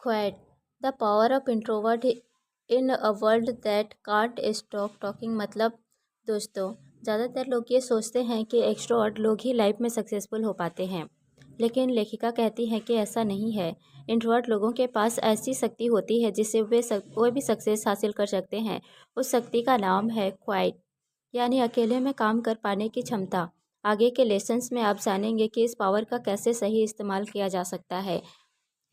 Quite the power of introvert in a world that can't stop talking. मतलब दोस्तों, ज़्यादातर लोग ये सोचते हैं कि एक्सट्रोवर्ट लोग ही लाइफ में सक्सेसफुल हो पाते हैं, लेकिन लेखिका कहती है कि ऐसा नहीं है। इंट्रोवर्ट लोगों के पास ऐसी शक्ति होती है जिससे वे भी सक्सेस हासिल कर सकते हैं। उस शक्ति का नाम है क्वाइट, यानी अकेले में काम कर पाने की क्षमता। आगे के लेसन्स में आप जानेंगे कि इस पावर का कैसे सही इस्तेमाल किया जा सकता है।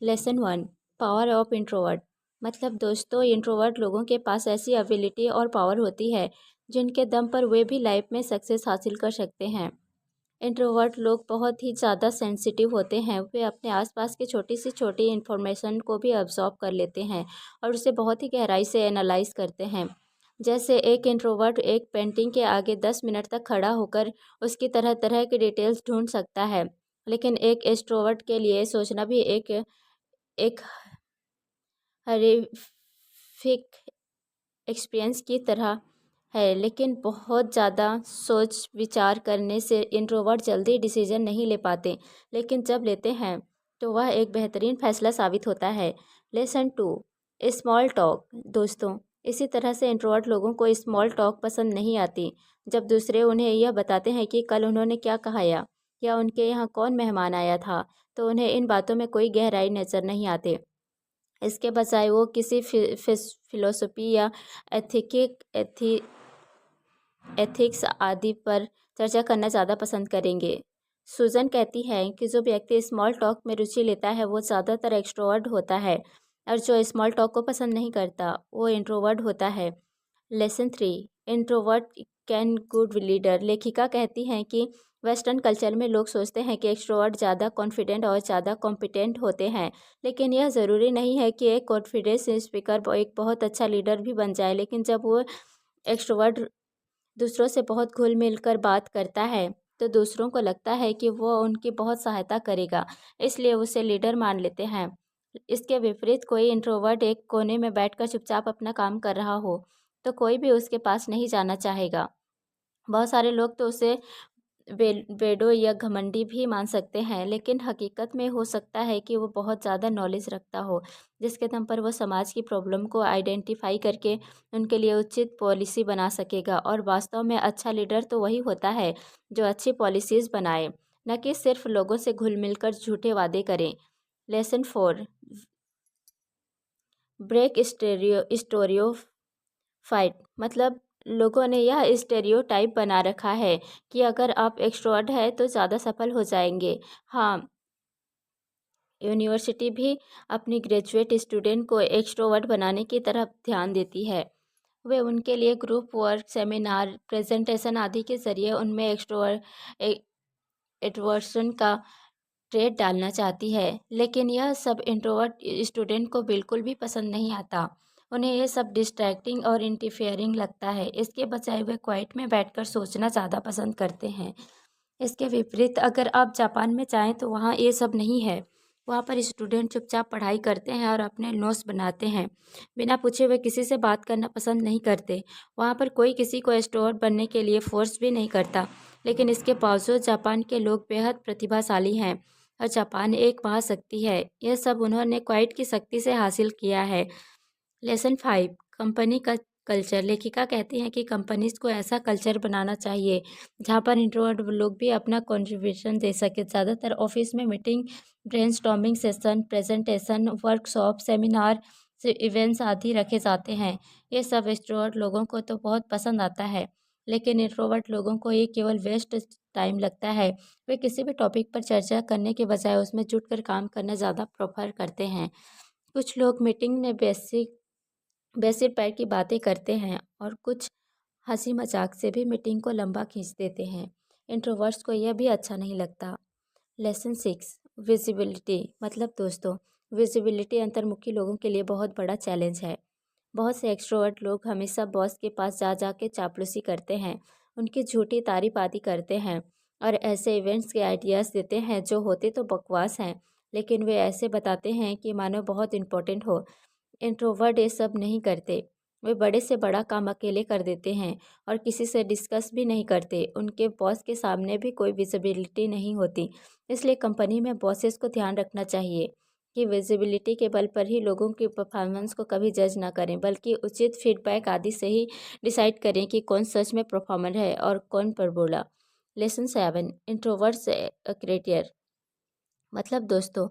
Lesson 1, power of introvert. मतलब दोस्तों, इंट्रोवर्ट लोगों के पास ऐसी एबिलिटी और पावर होती है जिनके दम पर वे भी लाइफ में सक्सेस हासिल कर सकते हैं। इंट्रोवर्ट लोग बहुत ही ज़्यादा सेंसिटिव होते हैं। वे अपने आसपास की छोटी से छोटी इन्फॉर्मेशन को भी अब्जॉर्ब कर लेते हैं और उसे बहुत ही गहराई से एनालाइज करते हैं। जैसे एक इंट्रोवर्ट एक पेंटिंग के आगे 10 मिनट तक खड़ा होकर उसकी तरह तरह की डिटेल्स ढूंढ सकता है, लेकिन एक एक्सट्रोवर्ट के लिए सोचना भी एक हॉरिफिक एक्सपीरियंस की तरह है। लेकिन बहुत ज़्यादा सोच विचार करने से इंट्रोवर्ट जल्दी डिसीजन नहीं ले पाते, लेकिन जब लेते हैं तो वह एक बेहतरीन फैसला साबित होता है। Lesson 2, small talk. दोस्तों, इसी तरह से इंट्रोवर्ट लोगों को स्मॉल टॉक पसंद नहीं आती। जब दूसरे उन्हें यह बताते हैं कि कल उन्होंने क्या खाया या उनके यहाँ कौन मेहमान आया था, तो उन्हें इन बातों में कोई गहराई नज़र नहीं आते। इसके बजाय वो किसी फिलोसफी या एथिकिक एथि एथिक्स आदि पर चर्चा करना ज़्यादा पसंद करेंगे। सुजन कहती है कि जो व्यक्ति स्मॉल टॉक में रुचि लेता है वो ज़्यादातर एक्सट्रोवर्ट होता है, और जो स्मॉल टॉक को पसंद नहीं करता वो इंट्रोवर्ट होता है। Lesson 3, introvert can good leader. लेखिका कहती हैं कि वेस्टर्न कल्चर में लोग सोचते हैं कि एक्सट्रोवर्ट ज़्यादा कॉन्फिडेंट और ज़्यादा कॉम्पिटेंट होते हैं, लेकिन यह ज़रूरी नहीं है कि एक कॉन्फिडेंस स्पीकर एक बहुत अच्छा लीडर भी बन जाए। लेकिन जब वो एक्सट्रोवर्ट दूसरों से बहुत घुल मिल कर बात करता है तो दूसरों को लगता है कि वो उनकी बहुत सहायता करेगा, इसलिए उसे लीडर मान लेते हैं। इसके विपरीत कोई इंट्रोवर्ट एक कोने में बैठकर चुपचाप अपना काम कर रहा हो तो कोई भी उसके पास नहीं जाना चाहेगा। बहुत सारे लोग तो उसे बेडो या घमंडी भी मान सकते हैं, लेकिन हकीकत में हो सकता है कि वो बहुत ज़्यादा नॉलेज रखता हो, जिसके दम पर वो समाज की प्रॉब्लम को आइडेंटिफाई करके उनके लिए उचित पॉलिसी बना सकेगा। और वास्तव में अच्छा लीडर तो वही होता है जो अच्छी पॉलिसीज़ बनाए, न कि सिर्फ लोगों से घुल मिलकर झूठे वादे करें। Lesson 4, break stereotype. मतलब लोगों ने यह स्टेरियोटाइप बना रखा है कि अगर आप एक्सट्रोवर्ट हैं तो ज़्यादा सफल हो जाएंगे। हाँ, यूनिवर्सिटी भी अपनी ग्रेजुएट स्टूडेंट को एक्सट्रोवर्ट बनाने की तरफ ध्यान देती है। वे उनके लिए ग्रुप वर्क, सेमिनार, प्रेजेंटेशन आदि के जरिए उनमें एट्रोवर्सन का ट्रेड डालना चाहती है, लेकिन यह सब इंट्रोवर्ट स्टूडेंट को बिल्कुल भी पसंद नहीं आता। उन्हें यह सब डिस्ट्रैक्टिंग और इंटरफेयरिंग लगता है। इसके बजाय वे क्वाइट में बैठकर सोचना ज़्यादा पसंद करते हैं। इसके विपरीत अगर आप जापान में जाएं तो वहाँ ये सब नहीं है। वहाँ पर स्टूडेंट चुपचाप पढ़ाई करते हैं और अपने नोट्स बनाते हैं। बिना पूछे वे किसी से बात करना पसंद नहीं करते। वहाँ पर कोई किसी को एक्सट्रोवर्ट बनने के लिए फोर्स भी नहीं करता। लेकिन इसके बावजूद जापान के लोग बेहद प्रतिभाशाली हैं और जापान एक महाशक्ति है। यह सब उन्होंने क्वाइट की शक्ति से हासिल किया है। लेसन 5, कंपनी का कल्चर। लेखिका कहती हैं कि कंपनीज को ऐसा कल्चर बनाना चाहिए जहाँ पर इंट्रोवर्ट लोग भी अपना कंट्रीब्यूशन दे सके। ज़्यादातर ऑफिस में meeting, brainstorming session, presentation, workshop, seminar, events आदि रखे जाते हैं। ये सब एक्सट्रोवर्ट लोगों को तो बहुत पसंद आता है, लेकिन इंट्रोवर्ट लोगों को ये केवल वेस्ट टाइम लगता है। वे किसी भी टॉपिक पर चर्चा करने के बजाय उसमें जुटकर काम करना ज़्यादा प्रेफर करते हैं। कुछ लोग मीटिंग में बेसिक पैर की बातें करते हैं और कुछ हंसी मजाक से भी मीटिंग को लंबा खींच देते हैं। इंट्रोवर्ट्स को यह भी अच्छा नहीं लगता। Lesson 6, visibility. मतलब दोस्तों, विजिबिलिटी अंतर्मुखी लोगों के लिए बहुत बड़ा चैलेंज है। बहुत से एक्सट्रोवर्ट लोग हमेशा बॉस के पास जा जा के चापलूसी करते हैं, उनकी झूठी तारीफ आदि करते हैं और ऐसे इवेंट्स के आइडियाज़ देते हैं जो होते तो बकवास हैं, लेकिन वे ऐसे बताते हैं कि मानो बहुत इम्पोर्टेंट हो। इंट्रोवर्ट ये सब नहीं करते। वे बड़े से बड़ा काम अकेले कर देते हैं और किसी से डिस्कस भी नहीं करते। उनके बॉस के सामने भी कोई विजिबिलिटी नहीं होती। इसलिए कंपनी में बॉसेस को ध्यान रखना चाहिए कि विजिबिलिटी के बल पर ही लोगों की परफॉर्मेंस को कभी जज ना करें, बल्कि उचित फीडबैक आदि से ही डिसाइड करें कि कौन सच में परफॉर्मर है और कौन पर बोला। Lesson 7, introverts creator. मतलब दोस्तों,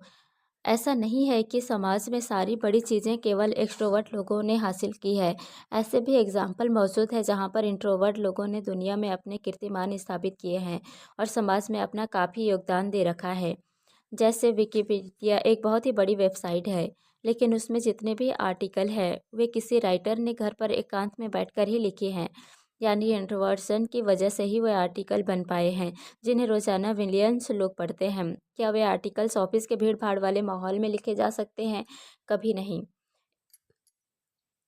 ऐसा नहीं है कि समाज में सारी बड़ी चीज़ें केवल एक्सट्रोवर्ट लोगों ने हासिल की है। ऐसे भी एग्जाम्पल मौजूद है जहाँ पर इंट्रोवर्ट लोगों ने दुनिया में अपने कीर्तिमान स्थापित किए हैं और समाज में अपना काफ़ी योगदान दे रखा है। जैसे विकिपीडिया एक बहुत ही बड़ी वेबसाइट है, लेकिन उसमें जितने भी आर्टिकल हैं वे किसी राइटर ने घर पर एकांत में बैठकर ही लिखे हैं। यानी इंट्रोवर्सन की वजह से ही वे आर्टिकल बन पाए हैं जिन्हें रोज़ाना मिलियंस लोग पढ़ते हैं। क्या वे आर्टिकल्स ऑफिस के भीड़ भाड़ वाले माहौल में लिखे जा सकते हैं? कभी नहीं।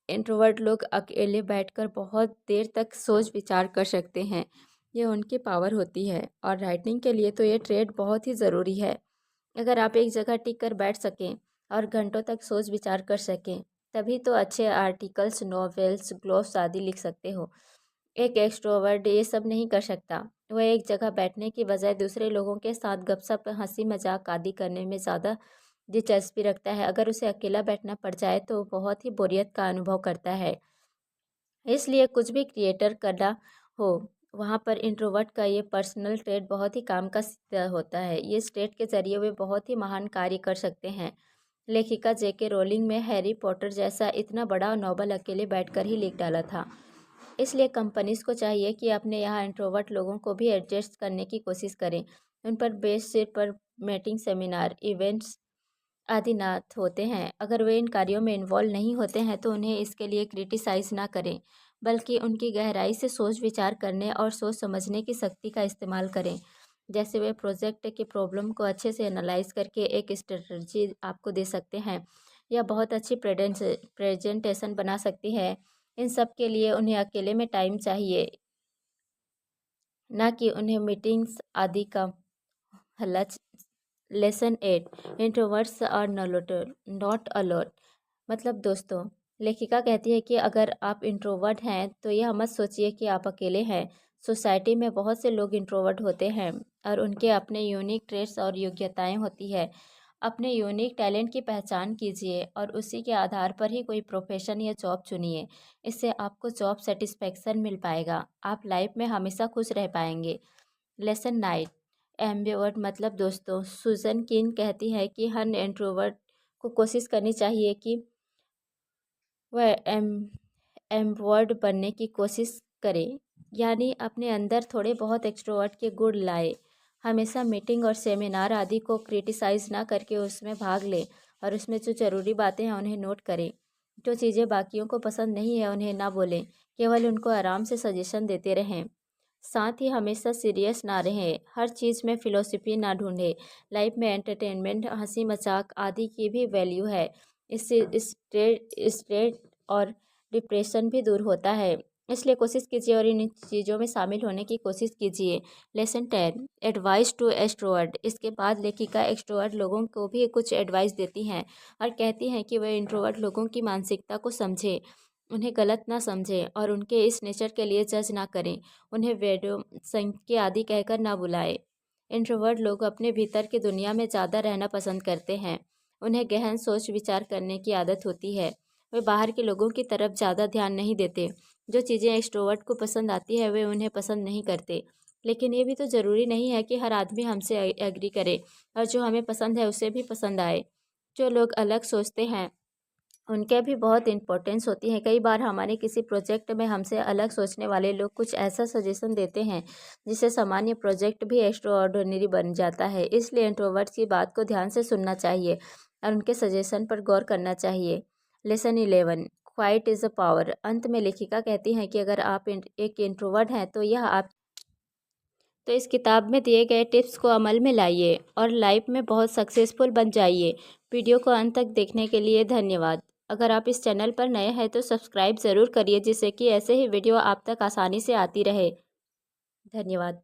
इंट्रोवर्ट लोग अकेले बैठकर बहुत देर तक सोच विचार कर सकते हैं, ये उनकी पावर होती है। और राइटिंग के लिए तो ये ट्रेड बहुत ही ज़रूरी है। अगर आप एक जगह टिक कर बैठ सकें और घंटों तक सोच विचार कर सकें, तभी तो अच्छे आर्टिकल्स, नॉवेल्स, ग्लोव्स आदि लिख सकते हो। एक एक्सट्रोवर्ट ये सब नहीं कर सकता। वह एक जगह बैठने की बजाय दूसरे लोगों के साथ गपशप, हंसी मजाक आदि करने में ज़्यादा दिलचस्पी रखता है। अगर उसे अकेला बैठना पड़ जाए तो बहुत ही बोरियत का अनुभव करता है। इसलिए कुछ भी क्रिएटर करना हो, वहाँ पर इंट्रोवर्ट का ये पर्सनल ट्रेट बहुत ही काम का सिद्ध होता है। ये ट्रेट के ज़रिए वे बहुत ही महान कार्य कर सकते हैं। लेखिका जेके रोलिंग में हैरी पॉटर जैसा इतना बड़ा नॉवल अकेले बैठकर ही लिख डाला था। इसलिए कंपनीज को चाहिए कि अपने यहाँ इंट्रोवर्ट लोगों को भी एडजस्ट करने की कोशिश करें। उन पर बेस सिर पर मीटिंग, सेमिनार, इवेंट्स आदि ना होते हैं। अगर वे इन कार्यों में इन्वॉल्व नहीं होते हैं तो उन्हें इसके लिए क्रिटिसाइज ना करें, बल्कि उनकी गहराई से सोच विचार करने और सोच समझने की शक्ति का इस्तेमाल करें। जैसे वे प्रोजेक्ट की प्रॉब्लम को अच्छे से एनालाइज करके एक स्ट्रेटजी आपको दे सकते हैं या बहुत अच्छी प्रेजेंटेशन बना सकती है। इन सब के लिए उन्हें अकेले में टाइम चाहिए, ना कि उन्हें मीटिंग्स आदि का हल्ला। Lesson 8, introverts are not alone. मतलब दोस्तों, लेखिका कहती है कि अगर आप इंट्रोवर्ट हैं तो यह मत सोचिए कि आप अकेले हैं। सोसाइटी में बहुत से लोग इंट्रोवर्ट होते हैं और उनके अपने यूनिक ट्रेट्स और योग्यताएं होती है। अपने यूनिक टैलेंट की पहचान कीजिए और उसी के आधार पर ही कोई प्रोफेशन या जॉब चुनिए। इससे आपको जॉब सेटिस्फेक्शन मिल पाएगा, आप लाइफ में हमेशा खुश रह पाएंगे। Lesson 9, ambivert. मतलब दोस्तों, सुजन किन कहती है कि हर इंट्रोवर्ट को कोशिश करनी चाहिए कि वह एम्बिवर्ट बनने की कोशिश करे, यानी अपने अंदर थोड़े बहुत एक्सट्रोवर्ट के गुण लाए। हमेशा मीटिंग और सेमिनार आदि को क्रिटिसाइज ना करके उसमें भाग ले और उसमें जो ज़रूरी बातें हैं उन्हें नोट करें। जो चीज़ें बाकियों को पसंद नहीं है उन्हें ना बोलें, केवल उनको आराम से सजेशन देते रहें। साथ ही हमेशा सीरियस ना रहें, हर चीज़ में फ़िलॉसफी ना ढूंढें। लाइफ में एंटरटेनमेंट, हंसी मजाक आदि की भी वैल्यू है। इससे स्ट्रेस और डिप्रेशन भी दूर होता है। इसलिए कोशिश कीजिए और इन चीज़ों में शामिल होने की कोशिश कीजिए। Lesson 10, advice to extrovert. इसके बाद लेखिका एक्सट्रोवर्ट लोगों को भी कुछ एडवाइस देती हैं और कहती हैं कि वे इंट्रोवर्ट लोगों की मानसिकता को समझें, उन्हें गलत ना समझें और उनके इस नेचर के लिए जज ना करें। उन्हें वेडो संख्या आदि कहकर ना बुलाएं। इंट्रोवर्ट लोग अपने भीतर की दुनिया में ज़्यादा रहना पसंद करते हैं। उन्हें गहन सोच विचार करने की आदत होती है। वे बाहर के लोगों की तरफ ज़्यादा ध्यान नहीं देते। जो चीज़ें एक्सट्रोवर्ट को पसंद आती है वे उन्हें पसंद नहीं करते। लेकिन ये भी तो ज़रूरी नहीं है कि हर आदमी हमसे एग्री करे और जो हमें पसंद है उसे भी पसंद आए। जो लोग अलग सोचते हैं उनके भी बहुत इम्पोर्टेंस होती है। कई बार हमारे किसी प्रोजेक्ट में हमसे अलग सोचने वाले लोग कुछ ऐसा सजेशन देते हैं जिससे सामान्य प्रोजेक्ट भी एक्स्ट्रा ऑर्डिनरी बन जाता है। इसलिए इंट्रोवर्ट्स की बात को ध्यान से सुनना चाहिए और उनके सजेशन पर गौर करना चाहिए। Lesson 11, quite is a power. अंत में लेखिका कहती हैं कि अगर आप एक इंट्रोवर्ट हैं तो इस किताब में दिए गए टिप्स को अमल में लाइए और लाइफ में बहुत सक्सेसफुल बन जाइए। वीडियो को अंत तक देखने के लिए धन्यवाद। अगर आप इस चैनल पर नए हैं तो सब्सक्राइब ज़रूर करिए जिससे कि ऐसे ही वीडियो आप तक आसानी से आती रहे। धन्यवाद।